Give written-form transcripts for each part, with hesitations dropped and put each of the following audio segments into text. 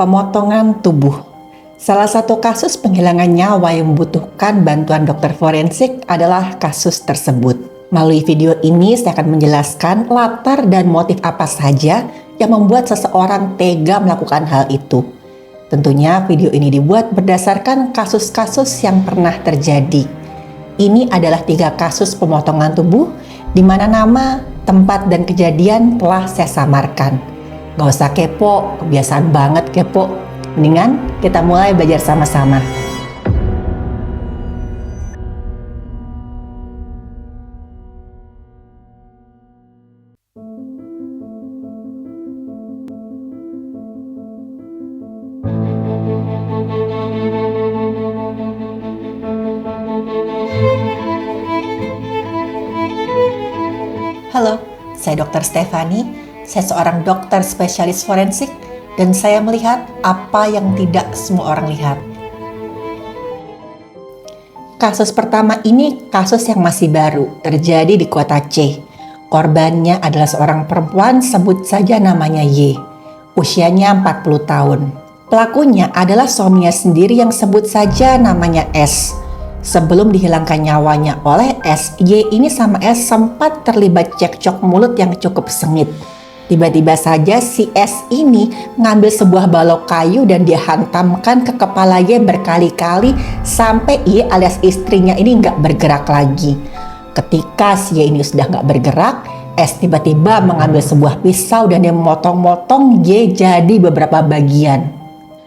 Pemotongan tubuh. Salah satu kasus penghilangan nyawa yang membutuhkan bantuan dokter forensik adalah kasus tersebut. Melalui video ini saya akan menjelaskan latar dan motif apa saja yang membuat seseorang tega melakukan hal itu. Tentunya video ini dibuat berdasarkan kasus-kasus yang pernah terjadi. Ini adalah 3 kasus pemotongan tubuh di mana nama, tempat, dan kejadian telah saya samarkan. Gak usah kepo, kebiasaan banget kepo. Mendingan kita mulai belajar sama-sama. Halo, saya Dr. Stefani. Saya seorang dokter spesialis forensik dan saya melihat apa yang tidak semua orang lihat. Kasus pertama ini kasus yang masih baru, terjadi di kota C. Korbannya adalah seorang perempuan, sebut saja namanya Y. Usianya 40 tahun. Pelakunya adalah suaminya sendiri yang sebut saja namanya S. Sebelum dihilangkan nyawanya oleh S, Y ini sama S sempat terlibat cekcok mulut yang cukup sengit. Tiba-tiba saja si S ini ngambil sebuah balok kayu dan dia hantamkan ke kepala Y berkali-kali sampai Y alias istrinya ini nggak bergerak lagi. Ketika si Y ini sudah nggak bergerak, S tiba-tiba mengambil sebuah pisau dan dia memotong-motong Y jadi beberapa bagian.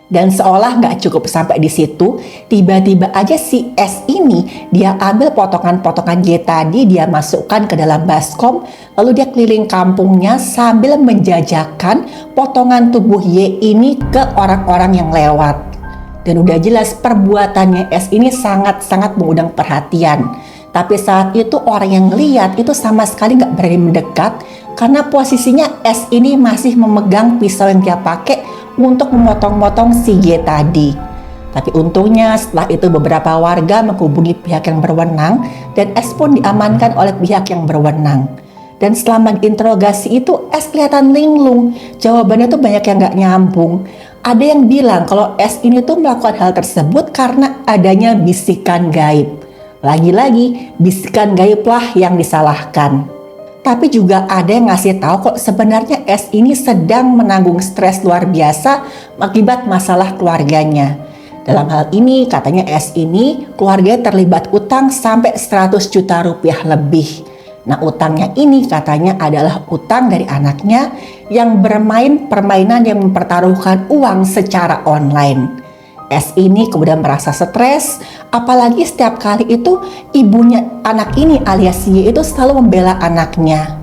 Dan seolah nggak cukup sampai di situ, tiba-tiba aja si S ini dia ambil potongan-potongan Y tadi, dia masukkan ke dalam baskom, lalu dia keliling kampungnya sambil menjajakan potongan tubuh Y ini ke orang-orang yang lewat. Dan udah jelas perbuatannya S ini sangat-sangat mengundang perhatian. Tapi saat itu orang yang lihat itu sama sekali nggak berani mendekat karena posisinya S ini masih memegang pisau yang dia pakai untuk memotong-motong si Y tadi. Tapi untungnya setelah itu beberapa warga menghubungi pihak yang berwenang dan S pun diamankan oleh pihak yang berwenang. Dan selama diinterogasi itu S kelihatan linglung, jawabannya tuh banyak yang gak nyambung. Ada yang bilang kalau S ini tuh melakukan hal tersebut karena adanya bisikan gaib. Lagi-lagi bisikan gaiblah yang disalahkan. Tapi juga ada yang ngasih tahu kok sebenarnya S ini sedang menanggung stres luar biasa akibat masalah keluarganya. Dalam hal ini katanya S ini keluarganya terlibat utang sampai 100 juta rupiah lebih. Nah, utangnya ini katanya adalah utang dari anaknya yang bermain permainan yang mempertaruhkan uang secara online. S ini kemudian merasa stres, apalagi setiap kali itu ibunya anak ini alias Y itu selalu membela anaknya.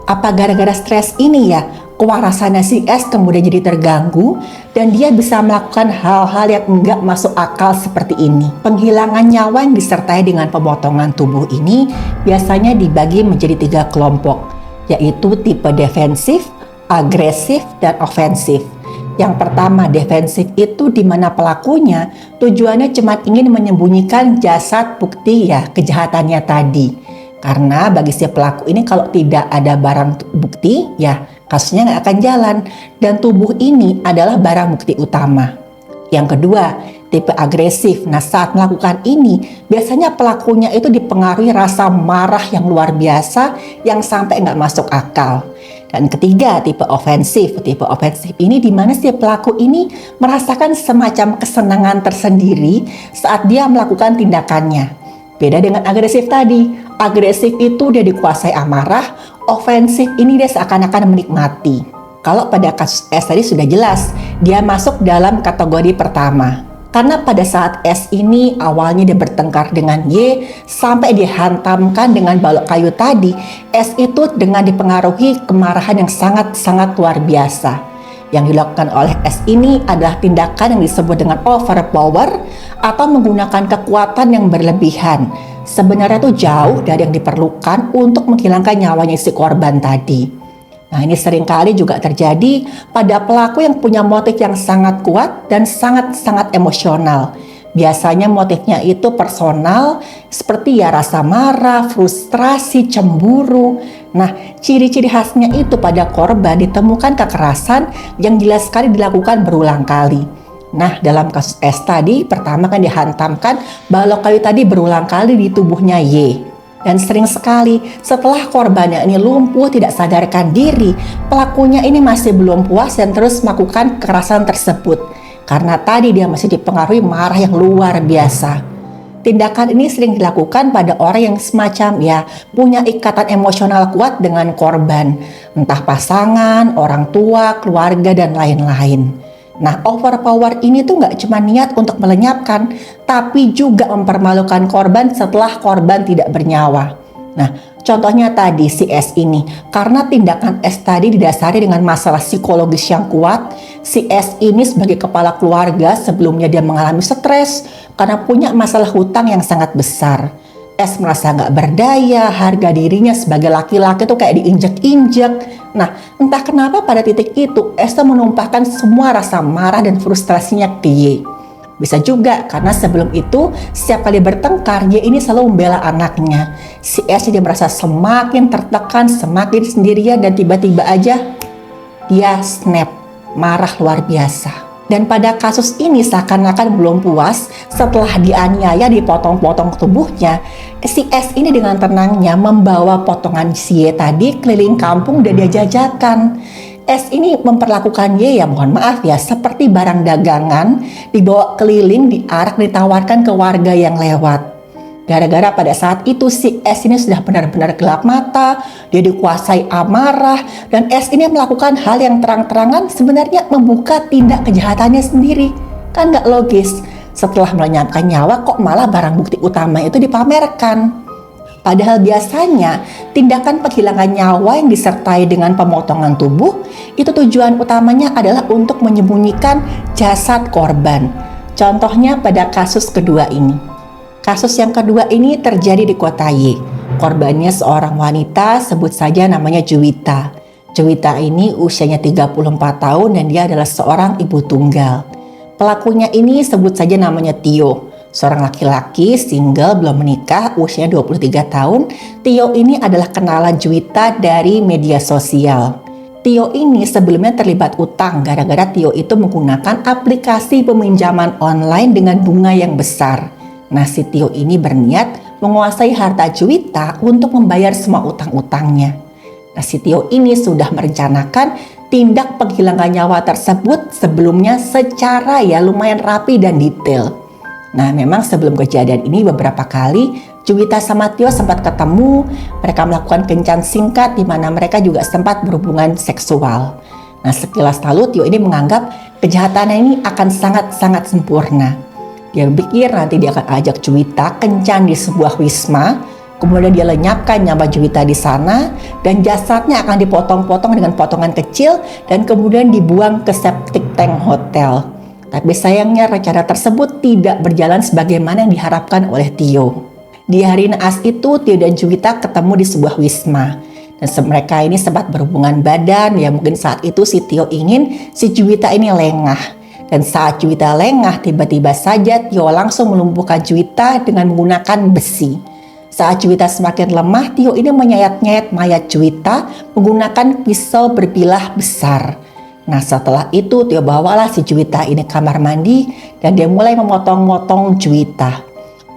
Apa gara-gara stres ini ya, kewarasannya si S kemudian jadi terganggu dan dia bisa melakukan hal-hal yang enggak masuk akal seperti ini. Penghilangan nyawa yang disertai dengan pemotongan tubuh ini biasanya dibagi menjadi 3 kelompok, yaitu tipe defensif, agresif, dan ofensif. Yang pertama defensif itu di mana pelakunya tujuannya cuma ingin menyembunyikan jasad bukti ya kejahatannya tadi. Karena bagi si pelaku ini kalau tidak ada barang bukti ya kasusnya nggak akan jalan dan tubuh ini adalah barang bukti utama. Yang kedua tipe agresif. Nah saat melakukan ini biasanya pelakunya itu dipengaruhi rasa marah yang luar biasa yang sampai nggak masuk akal. Dan ketiga, tipe ofensif. Tipe ofensif ini di mana si pelaku ini merasakan semacam kesenangan tersendiri saat dia melakukan tindakannya. Beda dengan agresif tadi. Agresif itu dia dikuasai amarah, ofensif ini dia seakan-akan menikmati. Kalau pada kasus S tadi sudah jelas, dia masuk dalam kategori pertama. Karena pada saat S ini awalnya dia bertengkar dengan Y sampai dihantamkan dengan balok kayu tadi, S itu dengan dipengaruhi kemarahan yang sangat-sangat luar biasa. Yang dilakukan oleh S ini adalah tindakan yang disebut dengan overpower atau menggunakan kekuatan yang berlebihan. Sebenarnya itu jauh dari yang diperlukan untuk menghilangkan nyawanya si korban tadi. Nah ini seringkali juga terjadi pada pelaku yang punya motif yang sangat kuat dan sangat-sangat emosional. Biasanya motifnya itu personal, seperti ya rasa marah, frustrasi, cemburu. Nah, ciri-ciri khasnya itu pada korban ditemukan kekerasan yang jelas sekali dilakukan berulang kali. Nah, dalam kasus S tadi, pertama kan dihantamkan balok kayu tadi berulang kali di tubuhnya Y. Dan sering sekali setelah korbannya ini lumpuh tidak sadarkan diri, pelakunya ini masih belum puas dan terus melakukan kekerasan tersebut. Karena tadi dia masih dipengaruhi marah yang luar biasa. Tindakan ini sering dilakukan pada orang yang semacam punya ikatan emosional kuat dengan korban. Entah pasangan, orang tua, keluarga, dan lain-lain. Nah, overpower ini tuh nggak cuma niat untuk melenyapkan, tapi juga mempermalukan korban setelah korban tidak bernyawa. Nah, contohnya tadi si S ini, karena tindakan S tadi didasari dengan masalah psikologis yang kuat, si S ini sebagai kepala keluarga sebelumnya dia mengalami stres karena punya masalah hutang yang sangat besar. S merasa gak berdaya, harga dirinya sebagai laki-laki tuh kayak diinjek-injek. Nah, entah kenapa pada titik itu S tuh menumpahkan semua rasa marah dan frustrasinya ke Y. Bisa juga karena sebelum itu setiap kali bertengkar Y ini selalu membela anaknya. Si S jadi merasa semakin tertekan, semakin sendirian, dan tiba-tiba aja dia snap, marah luar biasa. Dan pada kasus ini seakan-akan belum puas setelah dianiaya dipotong-potong tubuhnya, si S ini dengan tenangnya membawa potongan si Y tadi keliling kampung dan dia jajakan. S ini memperlakukan Y mohon maaf seperti barang dagangan, dibawa keliling, diarak, ditawarkan ke warga yang lewat. Gara-gara pada saat itu si S ini sudah benar-benar gelap mata, dia dikuasai amarah, dan S ini melakukan hal yang terang-terangan sebenarnya membuka tindak kejahatannya sendiri. Kan gak logis, setelah melenyapkan nyawa kok malah barang bukti utama itu dipamerkan. Padahal biasanya tindakan penghilangan nyawa yang disertai dengan pemotongan tubuh itu tujuan utamanya adalah untuk menyembunyikan jasad korban. Contohnya pada kasus kedua ini. Kasus yang kedua ini terjadi di kota Y. Korbannya seorang wanita, sebut saja namanya Juwita. Juwita ini usianya 34 tahun dan dia adalah seorang ibu tunggal. Pelakunya ini sebut saja namanya Tio. Seorang laki-laki, single, belum menikah, usianya 23 tahun. Tio ini adalah kenalan Juwita dari media sosial. Tio ini sebelumnya terlibat utang gara-gara Tio itu menggunakan aplikasi peminjaman online dengan bunga yang besar. Nah, si Tio ini berniat menguasai harta Juwita untuk membayar semua utang-utangnya. Nah, si Tio ini sudah merencanakan tindak penghilangan nyawa tersebut sebelumnya secara lumayan rapi dan detail. Nah, memang sebelum kejadian ini beberapa kali Juwita sama Tio sempat ketemu, mereka melakukan kencan singkat di mana mereka juga sempat berhubungan seksual. Nah, sekilas lalu Tio ini menganggap kejahatannya ini akan sangat-sangat sempurna. Dia berpikir nanti dia akan ajak Juwita kencan di sebuah wisma, kemudian dia lenyapkan nyawa Juwita di sana, dan jasadnya akan dipotong-potong dengan potongan kecil dan kemudian dibuang ke septic tank hotel. Tapi sayangnya rencana tersebut tidak berjalan sebagaimana yang diharapkan oleh Tio. Di hari naas itu Tio dan Juwita ketemu di sebuah wisma. Dan mereka ini sempat berhubungan badan, mungkin saat itu si Tio ingin si Juwita ini lengah. Dan saat Juwita lengah, tiba-tiba saja Tio langsung melumpuhkan Juwita dengan menggunakan besi. Saat Juwita semakin lemah, Tio ini menyayat-nyayat mayat Juwita menggunakan pisau berbilah besar. Nah, setelah itu Tio bawalah si Juwita ini kamar mandi dan dia mulai memotong-motong Juwita.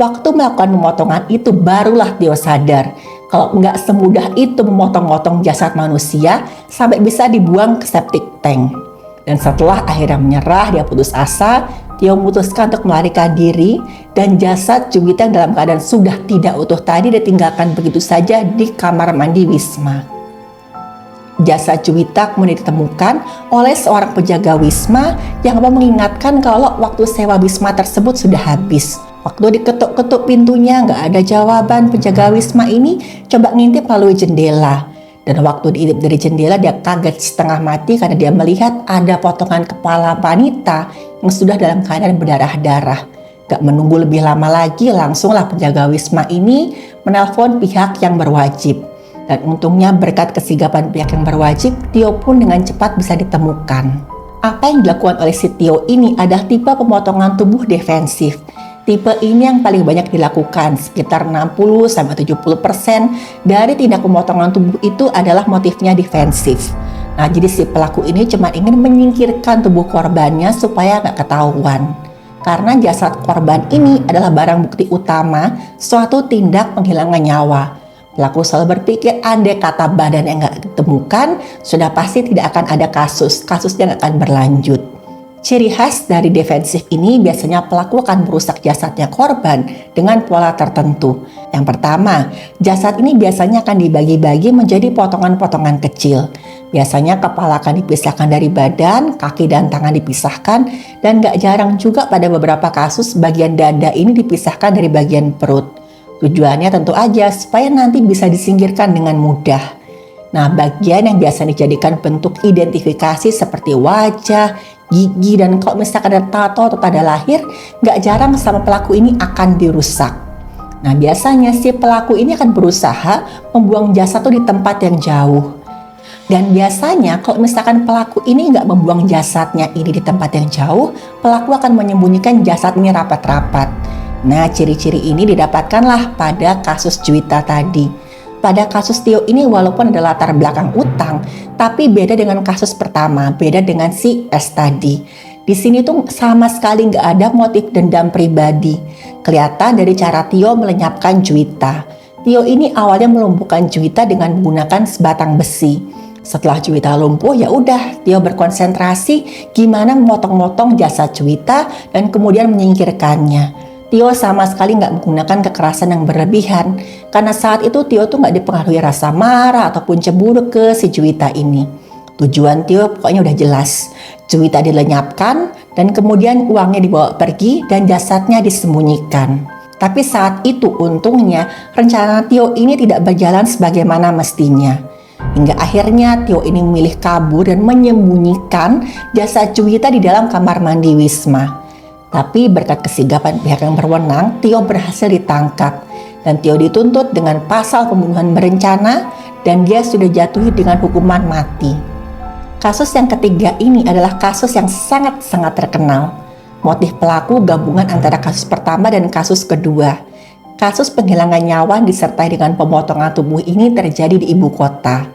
Waktu melakukan pemotongan itu barulah Tio sadar kalau nggak semudah itu memotong-motong jasad manusia sampai bisa dibuang ke septic tank. Dan setelah akhirnya menyerah, dia putus asa, Tio memutuskan untuk melarikan diri dan jasad Juwita yang dalam keadaan sudah tidak utuh tadi ditinggalkan begitu saja di kamar mandi wisma. Jasad Juwita kemudian ditemukan oleh seorang penjaga wisma yang mengingatkan kalau waktu sewa wisma tersebut sudah habis. Waktu diketuk-ketuk pintunya nggak ada jawaban, penjaga wisma ini coba ngintip melalui jendela. Dan waktu diintip dari jendela dia kaget setengah mati karena dia melihat ada potongan kepala wanita yang sudah dalam keadaan berdarah-darah. Gak menunggu lebih lama lagi, langsunglah penjaga wisma ini menelpon pihak yang berwajib. Dan untungnya berkat kesigapan pihak yang berwajib, Tio pun dengan cepat bisa ditemukan. Apa yang dilakukan oleh si Tio ini adalah tipe pemotongan tubuh defensif. Tipe ini yang paling banyak dilakukan, sekitar 60-70% dari tindak pemotongan tubuh itu adalah motifnya defensif. Nah, jadi si pelaku ini cuma ingin menyingkirkan tubuh korbannya supaya nggak ketahuan. Karena jasad korban ini adalah barang bukti utama suatu tindak penghilangan nyawa. Pelaku selalu berpikir andai kata badan yang nggak ditemukan, sudah pasti tidak akan ada kasusnya nggak akan berlanjut. Ciri khas dari defensif ini biasanya pelaku akan merusak jasadnya korban dengan pola tertentu. Yang pertama, jasad ini biasanya akan dibagi-bagi menjadi potongan-potongan kecil. Biasanya kepala akan dipisahkan dari badan, kaki dan tangan dipisahkan, dan gak jarang juga pada beberapa kasus bagian dada ini dipisahkan dari bagian perut. Tujuannya tentu aja supaya nanti bisa disingkirkan dengan mudah. Nah, bagian yang biasa dijadikan bentuk identifikasi seperti wajah, gigi, dan kalau misalkan ada tato atau tanda lahir, gak jarang sama pelaku ini akan dirusak. Nah, biasanya si pelaku ini akan berusaha membuang jasad tuh di tempat yang jauh. Dan biasanya kalau misalkan pelaku ini gak membuang jasadnya ini di tempat yang jauh, pelaku akan menyembunyikan jasad ini rapat-rapat. Nah, ciri-ciri ini didapatkanlah pada kasus Juwita tadi. Pada kasus Tio ini walaupun ada latar belakang utang, tapi beda dengan kasus pertama, beda dengan si S tadi. Di sini tuh sama sekali nggak ada motif dendam pribadi. Kelihatan dari cara Tio melenyapkan Juwita. Tio ini awalnya melumpuhkan Juwita dengan menggunakan sebatang besi. Setelah Juwita lumpuh, ya udah Tio berkonsentrasi gimana memotong-motong jasad Juwita dan kemudian menyingkirkannya. Tio sama sekali nggak menggunakan kekerasan yang berlebihan karena saat itu Tio tuh nggak dipengaruhi rasa marah ataupun cemburu ke si Juwita ini. Tujuan Tio pokoknya udah jelas. Juwita dilenyapkan dan kemudian uangnya dibawa pergi dan jasadnya disembunyikan. Tapi saat itu untungnya rencana Tio ini tidak berjalan sebagaimana mestinya. Hingga akhirnya Tio ini memilih kabur dan menyembunyikan jasad Juwita di dalam kamar mandi Wisma. Tapi berkat kesigapan pihak yang berwenang, Tio berhasil ditangkap dan Tio dituntut dengan pasal pembunuhan berencana dan dia sudah jatuhi dengan hukuman mati. Kasus yang ketiga ini adalah kasus yang sangat-sangat terkenal. Motif pelaku gabungan antara kasus pertama dan kasus kedua. Kasus penghilangan nyawa disertai dengan pemotongan tubuh ini terjadi di ibu kota.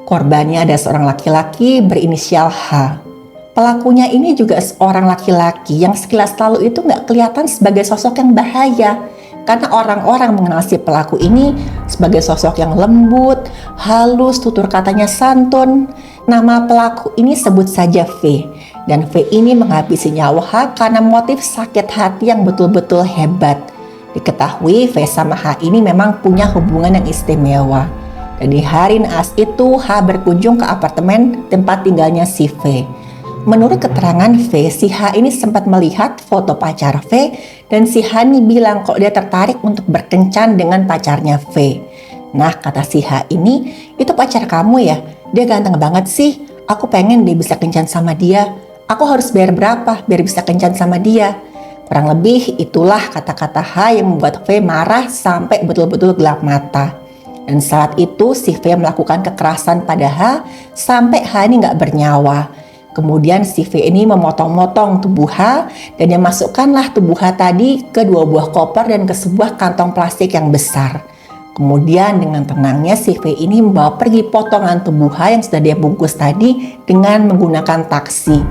Korbannya ada seorang laki-laki berinisial H. Pelakunya ini juga seorang laki-laki yang sekilas lalu itu nggak kelihatan sebagai sosok yang bahaya. Karena orang-orang mengenal si pelaku ini sebagai sosok yang lembut, halus, tutur katanya santun. Nama pelaku ini sebut saja V. Dan V ini menghabisi nyawa H karena motif sakit hati yang betul-betul hebat. Diketahui V sama H ini memang punya hubungan yang istimewa. Dan di hari naas itu H berkunjung ke apartemen tempat tinggalnya si V. Menurut keterangan V, si H ini sempat melihat foto pacar V dan si H ini bilang kalau dia tertarik untuk berkencan dengan pacarnya V. Nah, kata si H ini, itu pacar kamu ya? Dia ganteng banget sih. Aku pengen dia bisa kencan sama dia. Aku harus bayar berapa biar bisa kencan sama dia? Kurang lebih itulah kata-kata H yang membuat V marah sampai betul-betul gelap mata. Dan saat itu si V melakukan kekerasan pada H sampai H ini nggak bernyawa. Kemudian si V ini memotong-motong tubuh H dan dimasukkanlah tubuh H tadi ke 2 buah koper dan ke sebuah kantong plastik yang besar. Kemudian dengan tenangnya si V ini membawa pergi potongan tubuh H yang sudah dia bungkus tadi dengan menggunakan taksi.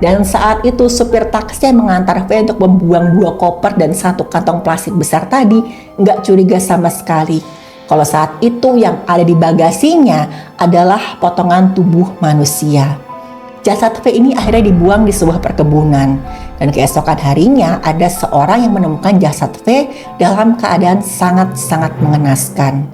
Dan saat itu supir taksi yang mengantar V untuk membuang 2 koper dan 1 kantong plastik besar tadi nggak curiga sama sekali. Kalau saat itu yang ada di bagasinya adalah potongan tubuh manusia. Jasad V ini akhirnya dibuang di sebuah perkebunan dan keesokan harinya ada seorang yang menemukan jasad V dalam keadaan sangat-sangat mengenaskan.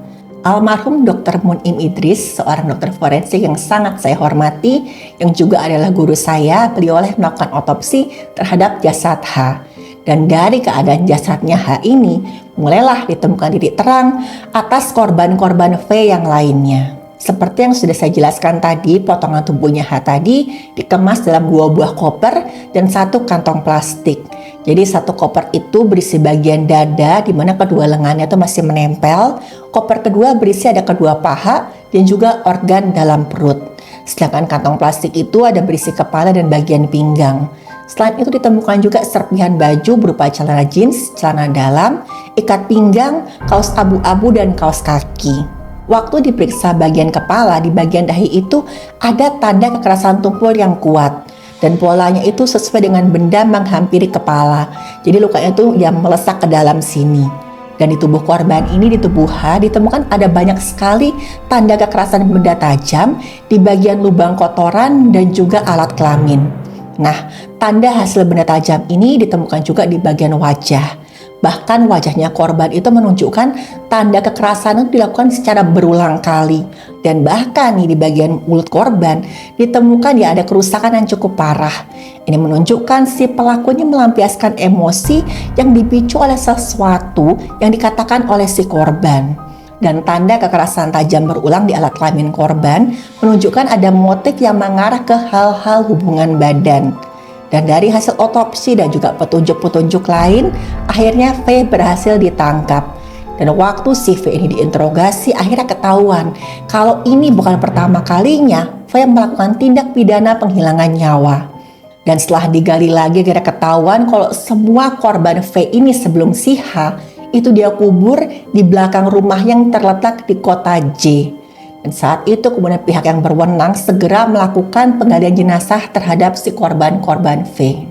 Almarhum Dr. Munim Idris, seorang dokter forensik yang sangat saya hormati, yang juga adalah guru saya, beliau melakukan otopsi terhadap jasad H. Dan dari keadaan jasadnya H ini, mulailah ditemukan titik terang atas korban-korban V yang lainnya. Seperti yang sudah saya jelaskan tadi, potongan tubuhnya H tadi dikemas dalam 2 buah koper dan 1 kantong plastik. Jadi 1 koper itu berisi bagian dada di mana kedua lengannya itu masih menempel. Koper kedua berisi ada kedua paha dan juga organ dalam perut. Sedangkan kantong plastik itu ada berisi kepala dan bagian pinggang. Selain itu ditemukan juga serpihan baju berupa celana jeans, celana dalam, ikat pinggang, kaos abu-abu, dan kaos kaki. Waktu diperiksa bagian kepala, di bagian dahi itu ada tanda kekerasan tumpul yang kuat. Dan polanya itu sesuai dengan benda menghampiri kepala. Jadi lukanya itu yang melesak ke dalam sini. Dan di tubuh korban ini, di tubuh H, ditemukan ada banyak sekali tanda kekerasan benda tajam di bagian lubang kotoran dan juga alat kelamin. Nah, tanda hasil benda tajam ini ditemukan juga di bagian wajah. Bahkan wajahnya korban itu menunjukkan tanda kekerasan itu dilakukan secara berulang kali. Dan bahkan nih di bagian mulut korban ditemukan ya ada kerusakan yang cukup parah. Ini menunjukkan si pelaku ini melampiaskan emosi yang dipicu oleh sesuatu yang dikatakan oleh si korban. Dan tanda kekerasan tajam berulang di alat kelamin korban menunjukkan ada motif yang mengarah ke hal-hal hubungan badan. Dan dari hasil otopsi dan juga petunjuk-petunjuk lain, akhirnya V berhasil ditangkap. Dan waktu si V ini diinterogasi, akhirnya ketahuan kalau ini bukan pertama kalinya V melakukan tindak pidana penghilangan nyawa. Dan setelah digali lagi, akhirnya ketahuan kalau semua korban V ini sebelum si H itu dia kubur di belakang rumah yang terletak di kota J. Dan saat itu kemudian pihak yang berwenang segera melakukan penggalian jenazah terhadap si korban-korban V.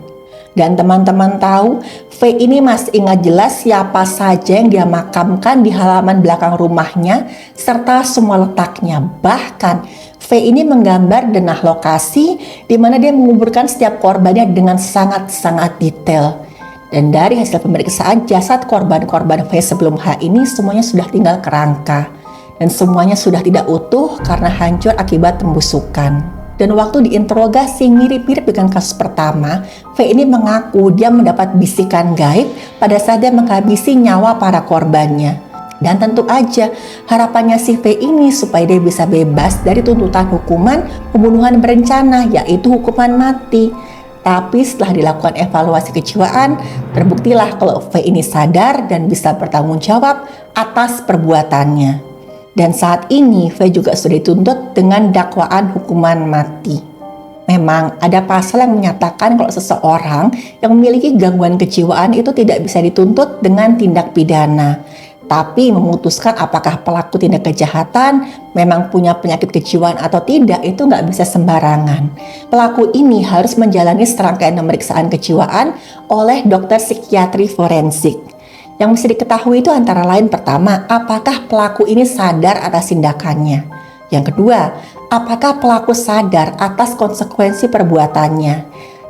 Dan teman-teman tahu, V ini masih ingat jelas siapa saja yang dia makamkan di halaman belakang rumahnya serta semua letaknya. Bahkan V ini menggambar denah lokasi di mana dia menguburkan setiap korbannya dengan sangat-sangat detail. Dan dari hasil pemeriksaan jasad korban-korban V sebelum H ini semuanya sudah tinggal kerangka. Dan semuanya sudah tidak utuh karena hancur akibat pembusukan. Dan waktu diinterogasi mirip-mirip dengan kasus pertama, V ini mengaku dia mendapat bisikan gaib pada saat dia menghabisi nyawa para korbannya. Dan tentu aja harapannya si V ini supaya dia bisa bebas dari tuntutan hukuman pembunuhan berencana, yaitu hukuman mati. Tapi setelah dilakukan evaluasi kejiwaan, terbuktilah kalau V ini sadar dan bisa bertanggung jawab atas perbuatannya. Dan saat ini V juga sudah dituntut dengan dakwaan hukuman mati. Memang ada pasal yang menyatakan kalau seseorang yang memiliki gangguan kejiwaan itu tidak bisa dituntut dengan tindak pidana. Tapi memutuskan apakah pelaku tindak kejahatan memang punya penyakit kejiwaan atau tidak itu nggak bisa sembarangan. Pelaku ini harus menjalani serangkaian pemeriksaan kejiwaan oleh dokter psikiatri forensik. Yang mesti diketahui itu antara lain pertama, apakah pelaku ini sadar atas tindakannya. Yang kedua, apakah pelaku sadar atas konsekuensi perbuatannya.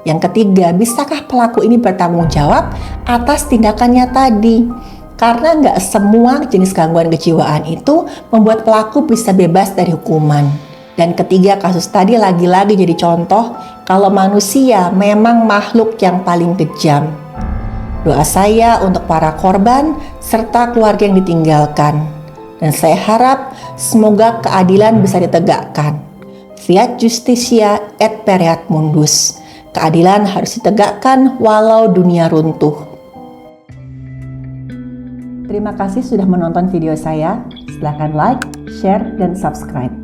Yang ketiga, bisakah pelaku ini bertanggung jawab atas tindakannya tadi. Karena nggak semua jenis gangguan kejiwaan itu membuat pelaku bisa bebas dari hukuman. Dan ketiga, kasus tadi lagi-lagi jadi contoh kalau manusia memang makhluk yang paling kejam. Doa saya untuk para korban serta keluarga yang ditinggalkan. Dan saya harap semoga keadilan bisa ditegakkan. Fiat Justitia et Pereat Mundus. Keadilan harus ditegakkan walau dunia runtuh. Terima kasih sudah menonton video saya. Silahkan like, share, dan subscribe.